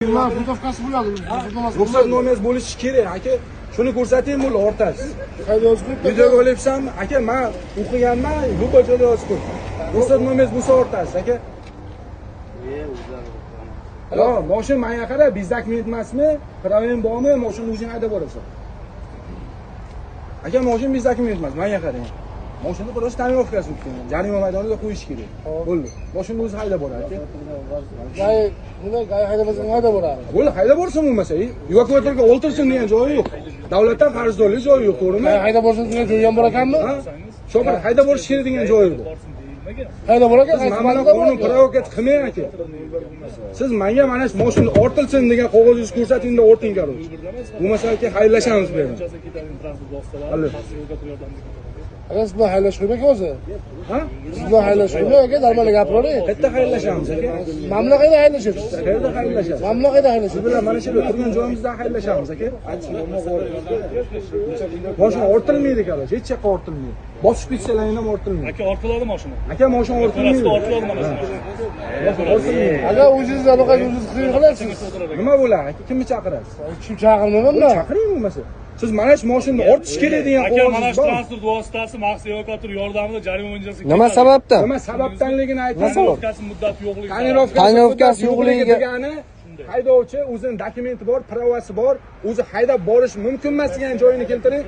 Frutovkasi bo'ladi. Ruxsat nomingiz bo'lishi kerak, aka. Shuni ko'rsating, mulla o'rtasiz. Qayda yozib qo'yibdi? Videoga olyapsanmi? Aka, men o'qiganman, bu joyda yozib qo'ydim. Ruxsat nomingiz bo'lsa o'rtasiz, aka. Yo, mashina menga qara, bizdak men emasmi? Pravim bormi? Mashina o'zing haydab borasan. Aka, mashina bizdak men emas, menga qarang. Mashina biroz tamirovkasi o'tgan. Jarima maydonida qo'yish kerak. Bo'ldi. Mashina o'zi haydab boradi. Nima haydamasa haydab boradi. Bo'ldi, haydab borsin bo'lmasa, evakuatorga o'ltirsin degan joyi yo'q. Davlatdan qarzdorlik joyi yo'q, to'g'rimi? Haydab borsin degan joyi ham bor ekanmi? Shopir haydab borish kerak degan joyi bor. Haydab bor ekan, Siz mana qonun provokat qilmang aka. Siz menga mana shu mashina ortilsin degan qog'ozingizni ko'rsatingda o'rting qarang. Bo'lmasa aka haydlashamiz bu yerdan. Agar siz bilan haylash qo'ymak o'zi. Ha? Siz bilan haylash qo'ymak aka, darmani gapiravering. Qayerda haydlashamiz aka? Mamla qayda haylashasiz? Qayerda haydlashamiz? Mamla qayda haylashasiz? Bilan mana shu turgan joyimizda haydlashamiz aka. Mashina ortilmaydi aka, hech yoqqa ortilmaydi. Bosib ketsalar ham ortilmaydi. Aka ortiladi mashina. Aka mashina ortilmaydi. Ortiladi mana shu. Agar o'zingiz aloqa o'zingiz qiyin qilasiz. Nima bo'ladi aka? Kimni chaqirasiz? Kim chaqirmayman. Chaqiring bo'lmasa. Siz mana shu mashinani ortish kerak degan Aka mana qog'ozingiz shu bor. transport vositasi maxsus evakuator yordamida jarima o'ljasi. Nima sababdan? Nima sababdanligini aytasiz? Tonirovkasi muddati yo'qligi. Tonirovkasi yo'qligi degani haydovchi o'zining dokumenti bor, pravasi bor, o'zi haydab borish mumkin emas degan joyini keltiring.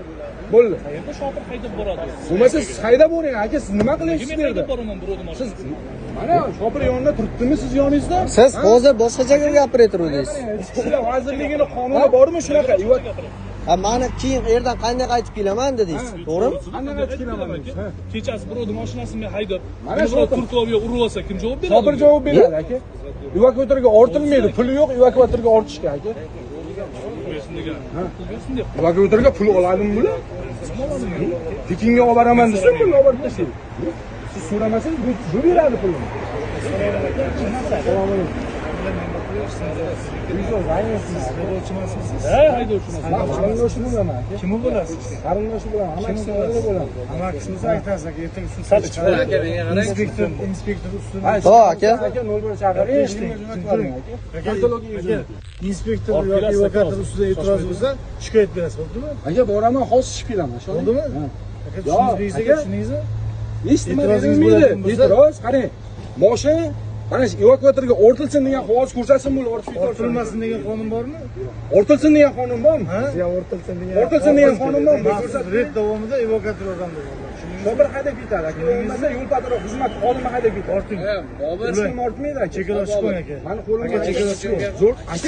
Bo'ldi. Endi shopir haydab boradi. Bo'lmasa siz haydab boring, aka, siz nima qilyapsiz bu Men yerda? haydab boraman birovni Siz mashinasida. mana shopir yonida turibdimi siz yoningizda? Siz hozir boshqachaga gapirayotgandingiz. Ichki ishlar vazirligining qonuni bormi shunaqa? Mana keyin yerdan qanday qaytib kelaman dedingiz, to'g'rimi? Qanday qaytib kelaman? Kechasi birovni mashinasini men haydab, Mana shu Turkiyaga urib olsa kim javob beradi? Shopir javob beradi aka. Evakuatorga ortilmaydi, puli yo'q evakuatorga ortishga aka. Evakuatorga pul oladimi bular? Tekinga olib boraman desa, pul olib tashlaydi. Siz so'ramasangiz bu beradi pulni. Assalomu alaykum. Qarindoshi bo'laman aka. Kim bo'lasiz? Qarindoshi bo'laman, amakisi bo'laman. Amakisini aytasiz aka, ertaga suv sotib chiqadi. Inspektor ustida. To aka. Aka 01 chaqiring, eshitting. Aka, Inspektor yoki evakuator ustida e'tiroz bo'lsa, shikoyat berasiz, bo'ldimi? aka boraman, hozir chiqib kelaman. Bo'ldimi? Aka, tushundingizmi? Tushundingizmi? E'tirozingiz bo'ladi. E'tiroz, qarang. Mashina mana shu evakuatorga o'rtilsin degan qog'oz ko'rsatsin, bu Ortilmasin degan qonun bormi? o'rtilsin degan qonun bormi? Sizga o'rtilsin degan. O'rtilsin degan qonun bormi? Maxsus red davomida evakuator yordam beradi. Shopir haydab ketadi aka. Bo'lmasa yo'l patrul xizmat xodimi haydab ketadi. Orting. Bobur kim ortmaydi aka? Chekalosh qo'ying aka. Mani qo'limga chekalosh qo'ying. zo'r. Aka